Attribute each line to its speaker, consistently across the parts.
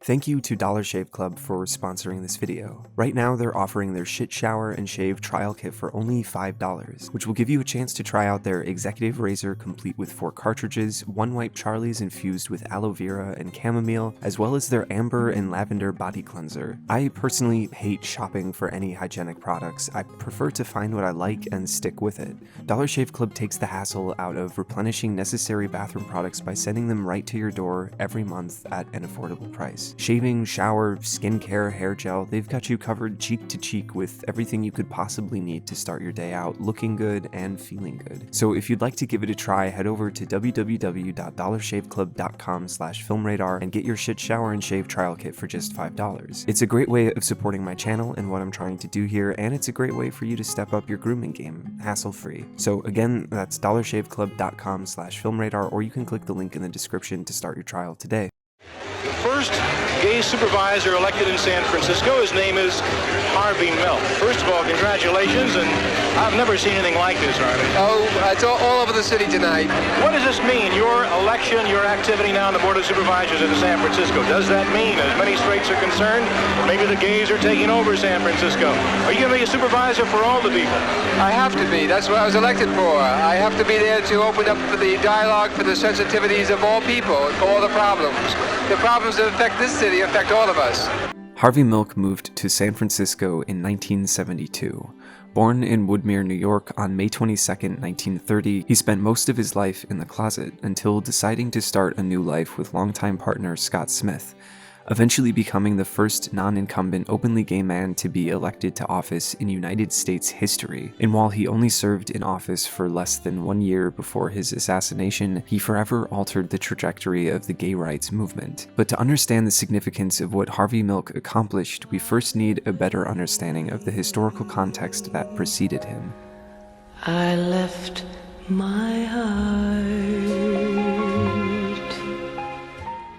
Speaker 1: Thank you to Dollar Shave Club for sponsoring this video. Right now, they're offering their Shit Shower and Shave trial kit for only $5, which will give you a chance to try out their Executive Razor complete with 4 cartridges, 1 Wipe Charlie's infused with aloe vera and chamomile, as well as their Amber and Lavender body cleanser. I personally hate shopping for any hygienic products. I prefer to find what I like and stick with it. Dollar Shave Club takes the hassle out of replenishing necessary bathroom products by sending them right to your door every month at an affordable price. Shaving, shower, skincare, hair gel, they've got you covered cheek to cheek with everything you could possibly need to start your day out looking good and feeling good. So if you'd like to give it a try, head over to www.dollarshaveclub.com/filmradar and get your Shit Shower and Shave trial kit for just $5. It's a great way of supporting my channel and what I'm trying to do here, and it's a great way for you to step up your grooming game, hassle-free. So again, that's dollarshaveclub.com/filmradar, or you can click the link in the description to start your trial today.
Speaker 2: The first gay supervisor elected in San Francisco, his name is Harvey Milk. First of all, congratulations, and I've never seen anything like this, Harvey.
Speaker 3: Oh, it's all over the city tonight.
Speaker 2: What does this mean, your election, your activity now on the Board of Supervisors in San Francisco? Does that mean, as many straights are concerned, maybe the gays are taking over San Francisco? Are you going to be a supervisor for all the people?
Speaker 3: I have to be. That's what I was elected for. I have to be there to open up the dialogue for the sensitivities of all people, for all the problems. The problems that affect this city affect all of us.
Speaker 1: Harvey Milk moved to San Francisco in 1972. Born in Woodmere, New York on May 22, 1930, he spent most of his life in the closet until deciding to start a new life with longtime partner Scott Smith, eventually becoming the first non-incumbent openly gay man to be elected to office in United States history. And while he only served in office for less than 1 year before his assassination, he forever altered the trajectory of the gay rights movement. But to understand the significance of what Harvey Milk accomplished, we first need a better understanding of the historical context that preceded him.
Speaker 4: I left my heart.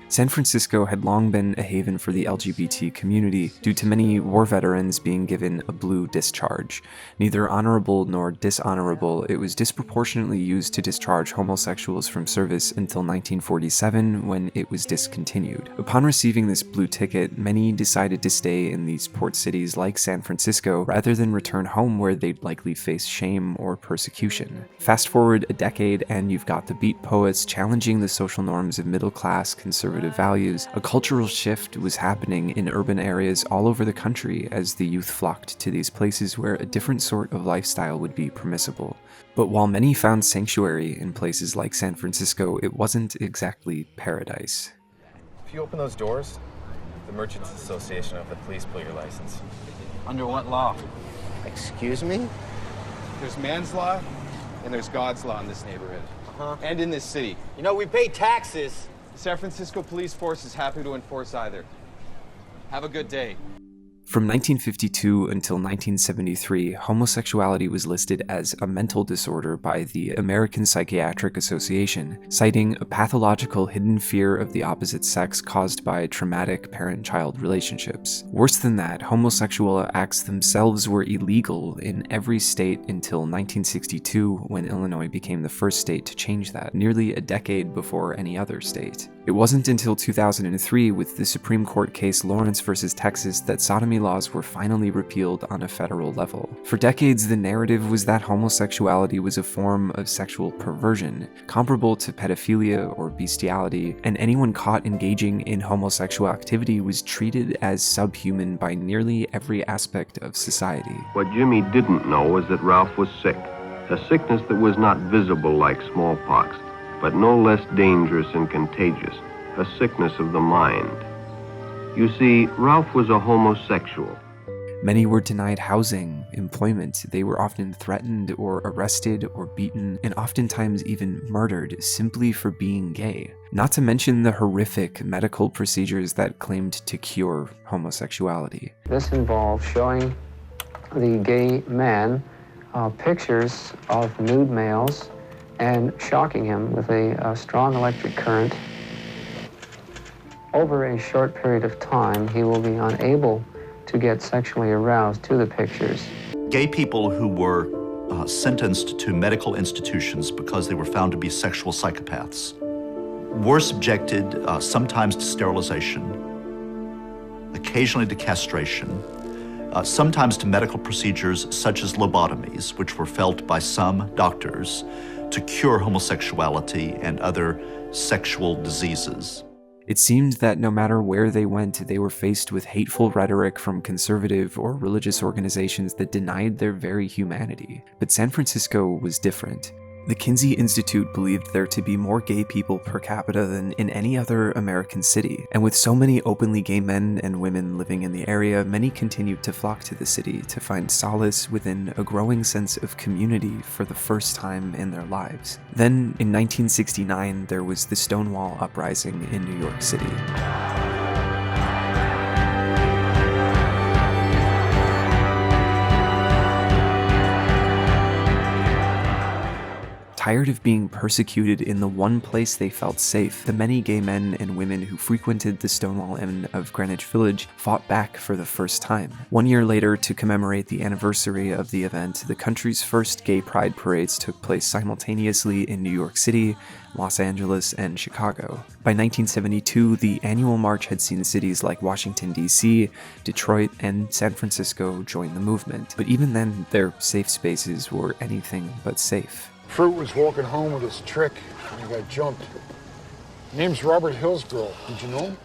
Speaker 1: San Francisco had long been a haven for the LGBT community due to many war veterans being given a blue discharge. Neither honorable nor dishonorable, it was disproportionately used to discharge homosexuals from service until 1947, when it was discontinued. Upon receiving this blue ticket, many decided to stay in these port cities like San Francisco rather than return home where they'd likely face shame or persecution. Fast forward a decade and you've got the beat poets challenging the social norms of middle-class conservative values. A cultural shift was happening in urban areas all over the country as the youth flocked to these places where a different sort of lifestyle would be permissible. But while many found sanctuary in places like San Francisco, it wasn't exactly paradise.
Speaker 5: If you open those doors, the Merchants Association of the police pull your license.
Speaker 6: Under what law?
Speaker 5: Excuse me?
Speaker 6: There's man's law and there's God's law in this neighborhood. And in this city.
Speaker 7: You know, we pay taxes.
Speaker 6: The San Francisco Police Force is happy to enforce either. Have a good day.
Speaker 1: From 1952 until 1973, homosexuality was listed as a mental disorder by the American Psychiatric Association, citing a pathological hidden fear of the opposite sex caused by traumatic parent-child relationships. Worse than that, homosexual acts themselves were illegal in every state until 1962, when Illinois became the first state to change that, nearly a decade before any other state. It wasn't until 2003, with the Supreme Court case Lawrence versus Texas, that sodomy laws were finally repealed on a federal level. For decades, the narrative was that homosexuality was a form of sexual perversion, comparable to pedophilia or bestiality, and anyone caught engaging in homosexual activity was treated as subhuman by nearly every aspect of society.
Speaker 8: What Jimmy didn't know was that Ralph was sick, a sickness that was not visible like smallpox, but no less dangerous and contagious, a sickness of the mind. You see, Ralph was a homosexual.
Speaker 1: Many were denied housing, employment. They were often threatened or arrested or beaten, and oftentimes even murdered simply for being gay. Not to mention the horrific medical procedures that claimed to cure homosexuality.
Speaker 9: This involved showing the gay man pictures of nude males and shocking him with a strong electric current. Over a short period of time, he will be unable to get sexually aroused to the pictures.
Speaker 10: Gay people who were sentenced to medical institutions because they were found to be sexual psychopaths were subjected sometimes to sterilization, occasionally to castration, sometimes to medical procedures such as lobotomies, which were felt by some doctors to cure homosexuality and other sexual diseases.
Speaker 1: It seemed that no matter where they went, they were faced with hateful rhetoric from conservative or religious organizations that denied their very humanity. But San Francisco was different. The Kinsey Institute believed there to be more gay people per capita than in any other American city, and with so many openly gay men and women living in the area, many continued to flock to the city to find solace within a growing sense of community for the first time in their lives. Then, in 1969, there was the Stonewall Uprising in New York City. Tired of being persecuted in the one place they felt safe, the many gay men and women who frequented the Stonewall Inn of Greenwich Village fought back for the first time. 1 year later, to commemorate the anniversary of the event, the country's first gay pride parades took place simultaneously in New York City, Los Angeles, and Chicago. By 1972, the annual march had seen cities like Washington, D.C., Detroit, and San Francisco join the movement. But even then, their safe spaces were anything but safe.
Speaker 11: Fruit was walking home with his trick and he got jumped. Name's Robert Hillsborough. Did you know him?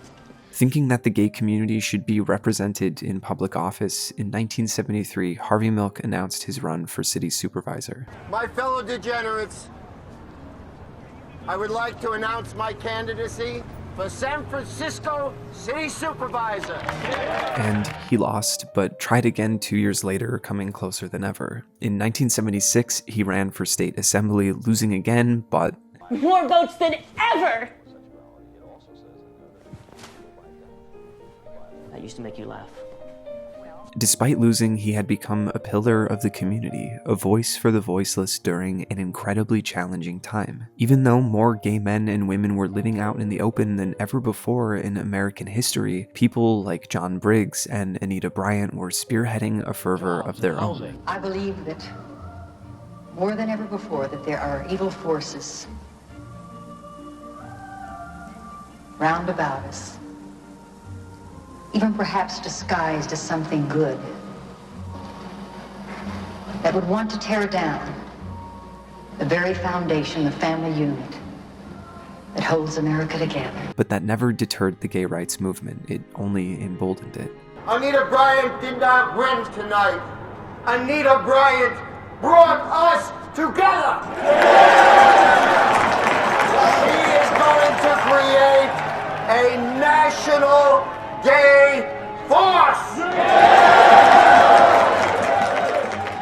Speaker 1: Thinking that the gay community should be represented in public office, in 1973, Harvey Milk announced his run for city supervisor.
Speaker 7: My fellow degenerates, I would like to announce my candidacy for San Francisco City Supervisor.
Speaker 1: And he lost, but tried again 2 years later, coming closer than ever. In 1976, he ran for state assembly, losing again, but
Speaker 12: more votes than ever! That used to make you laugh.
Speaker 1: Despite losing, he had become a pillar of the community, a voice for the voiceless during an incredibly challenging time. Even though more gay men and women were living out in the open than ever before in American history, people like John Briggs and Anita Bryant were spearheading a fervor of their own.
Speaker 13: I believe that more than ever before that there are evil forces round about us, even perhaps disguised as something good, that would want to tear down the very foundation, the family unit that holds America together.
Speaker 1: But that never deterred the gay rights movement. It only emboldened it.
Speaker 7: Anita Bryant did not win tonight. Anita Bryant brought us together. She is going to create a national gay force!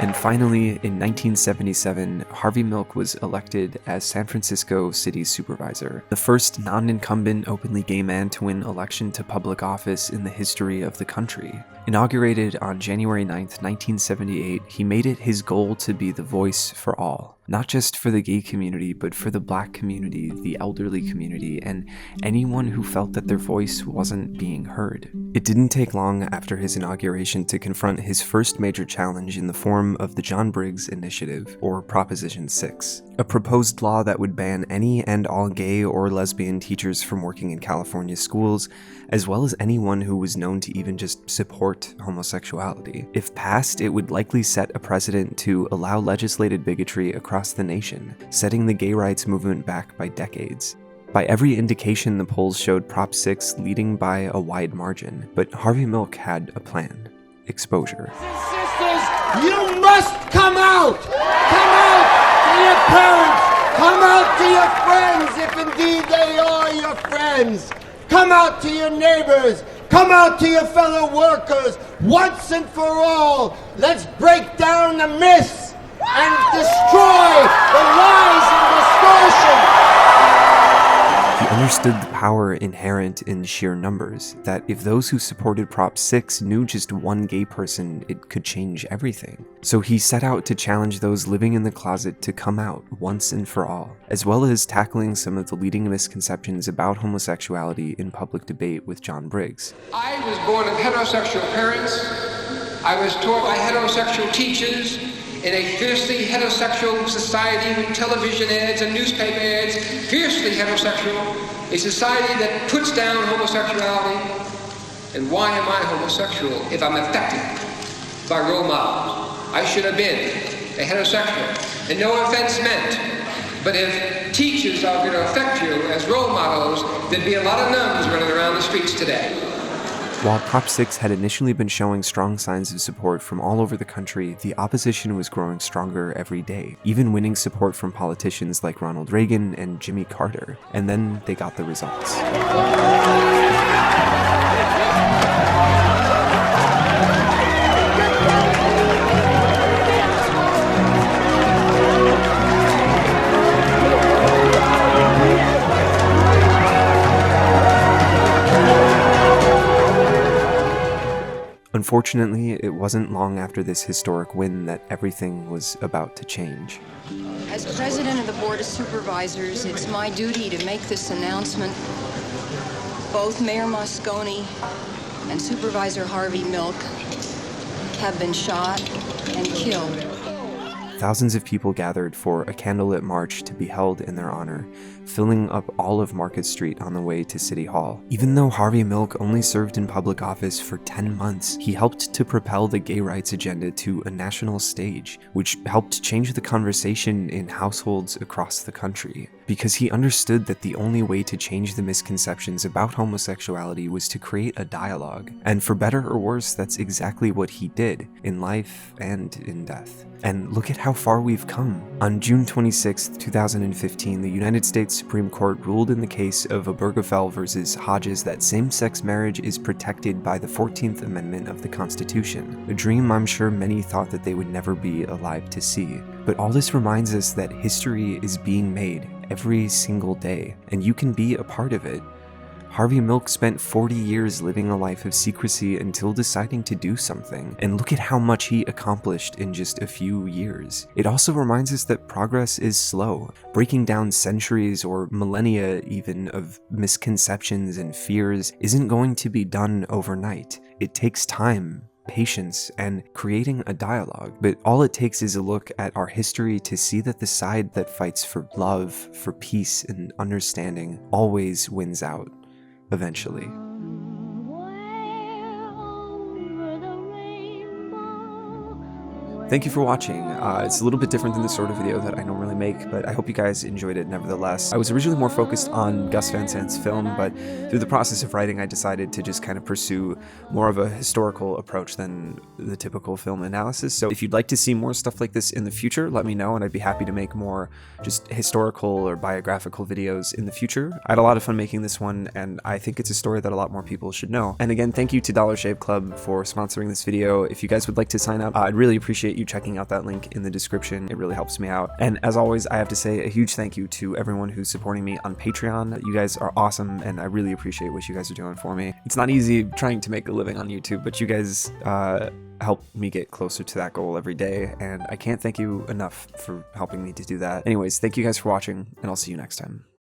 Speaker 1: And finally, in 1977, Harvey Milk was elected as San Francisco City Supervisor, the first non-incumbent openly gay man to win election to public office in the history of the country. Inaugurated on January 9th, 1978, he made it his goal to be the voice for all. Not just for the gay community, but for the Black community, the elderly community, and anyone who felt that their voice wasn't being heard. It didn't take long after his inauguration to confront his first major challenge in the form of the John Briggs Initiative, or Proposition 6, a proposed law that would ban any and all gay or lesbian teachers from working in California schools, as well as anyone who was known to even just support homosexuality. If passed, it would likely set a precedent to allow legislated bigotry across the nation, setting the gay rights movement back by decades. By every indication, the polls showed Prop 6 leading by a wide margin, but Harvey Milk had a plan: exposure.
Speaker 7: Sisters, you must come out! Come out to your parents! Come out to your friends, if indeed they are your friends! Come out to your neighbors! Come out to your fellow workers! Once and for all, let's break down the myths and destroy the lies and distortion!
Speaker 1: He understood the power inherent in sheer numbers, that if those who supported Prop 6 knew just one gay person, it could change everything. So he set out to challenge those living in the closet to come out once and for all, as well as tackling some of the leading misconceptions about homosexuality in public debate with John Briggs.
Speaker 3: I was born of heterosexual parents. I was taught by heterosexual teachers in a fiercely heterosexual society with television ads and newspaper ads, fiercely heterosexual, a society that puts down homosexuality, And why am I homosexual if I'm affected by role models? I should have been a heterosexual, and no offense meant. But if teachers are going to affect you as role models, there'd be a lot of nuns running around the streets today.
Speaker 1: While Prop 6 had initially been showing strong signs of support from all over the country, the opposition was growing stronger every day, even winning support from politicians like Ronald Reagan and Jimmy Carter. And then they got the results. Unfortunately, it wasn't long after this historic win that everything was about to change.
Speaker 14: As president of the Board of Supervisors, it's my duty to make this announcement. Both Mayor Moscone and Supervisor Harvey Milk have been shot and killed.
Speaker 1: Thousands of people gathered for a candlelit march to be held in their honor, filling up all of Market Street on the way to City Hall. Even though Harvey Milk only served in public office for 10 months, he helped to propel the gay rights agenda to a national stage, which helped change the conversation in households across the country. Because he understood that the only way to change the misconceptions about homosexuality was to create a dialogue. And for better or worse, that's exactly what he did, in life and in death. And look at how far we've come. On June 26, 2015, the United States Supreme Court ruled in the case of Obergefell versus Hodges that same-sex marriage is protected by the 14th Amendment of the Constitution, a dream I'm sure many thought that they would never be alive to see. But all this reminds us that history is being made every single day, and you can be a part of it. Harvey Milk spent 40 years living a life of secrecy until deciding to do something, and look at how much he accomplished in just a few years. It also reminds us that progress is slow. Breaking down centuries or millennia even of misconceptions and fears isn't going to be done overnight. It takes time, patience, and creating a dialogue. But all it takes is a look at our history to see that the side that fights for love, for peace, and understanding always wins out. Eventually. Thank you for watching. It's a little bit different than the sort of video that I normally make, but I hope you guys enjoyed it nevertheless. I was originally more focused on Gus Van Sant's film, but through the process of writing, I decided to just kind of pursue more of a historical approach than the typical film analysis. So if you'd like to see more stuff like this in the future, let me know, and I'd be happy to make more just historical or biographical videos in the future. I had a lot of fun making this one, and I think it's a story that a lot more people should know. And again, thank you to Dollar Shave Club for sponsoring this video. If you guys would like to sign up, I'd really appreciate you checking out that link in the description. It really helps me out. And as always, I have to say a huge thank you to everyone who's supporting me on Patreon. You guys are awesome, and I really appreciate what you guys are doing for me. It's not easy trying to make a living on YouTube, but you guys help me get closer to that goal every day, and I can't thank you enough for helping me to do that. Anyways, thank you guys for watching, and I'll see you next time.